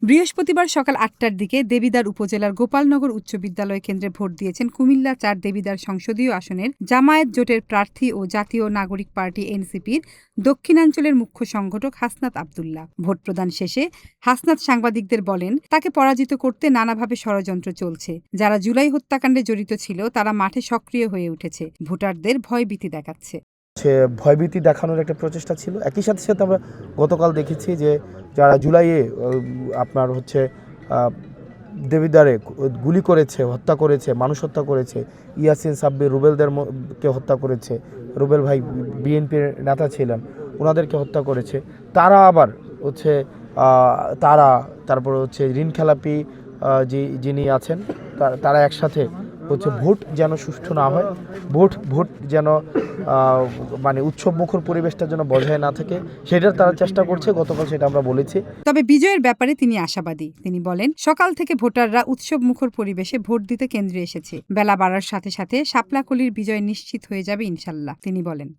বৃহস্পতিবার সকাল ৮টার দিকে দেবিদ্বার উপজেলার গোপালনগর উচ্চ বিদ্যালয় কেন্দ্রে ভোট দিয়েছেন কুমিল্লা ৪ দেবিদ্বার সংসদীয় আসনের জামায়াত জোটের প্রার্থী ও জাতীয় নাগরিক পার্টি এনসিপির দক্ষিণাঞ্চলের মুখ্য সংগঠক হাসনাত আব্দুল্লাহ। ভোট প্রদান শেষে হাসনাত সাংবাদিকদের বলেন, তাকে পরাজিত করতে নানাভাবে ষড়যন্ত্র চলছে। যারা জুলাই হত্যাকাণ্ডে জড়িত ছিল তারা মাঠে সক্রিয় হয়ে উঠেছে, ভোটারদের ভয়ভীতি দেখাচ্ছে। ভয়ভীতি দেখানোর একটা প্রচেষ্টা ছিল। একই সাথে সাথে আমরা গতকাল দেখেছি যে যারা জুলাইয়ে আপনার দেবিদ্বারে গুলি করেছে, হত্যা করেছে, মানুষ হত্যা করেছে, ইয়াসিন সাব্বির রুবেলদেরকে হত্যা করেছে, রুবেল ভাই বিএনপির নেতা ছিলেন, ওনাদেরকে হত্যা করেছে। তারা আবার তারপর ঋণ খেলাপি যিনি আছেন তারা একসাথে ভোট যেন সুষ্ঠু না হয়, ভোট যেন মানে উৎসবমুখর পরিবেশটা যেন বজায় না থাকে, সেটার তারা চেষ্টা করছে। গতকাল সেটা আমরা বলেছি। তবে বিজয়ের ব্যাপারে তিনি আশাবাদী। তিনি বলেন, সকাল থেকে ভোটাররা উৎসবমুখর পরিবেশে ভোট দিতে কেন্দ্রে এসেছে। বেলা বাড়ার সাথে সাথে শাপলাকলির বিজয় নিশ্চিত হয়ে যাবে ইনশাল্লাহ, তিনি বলেন।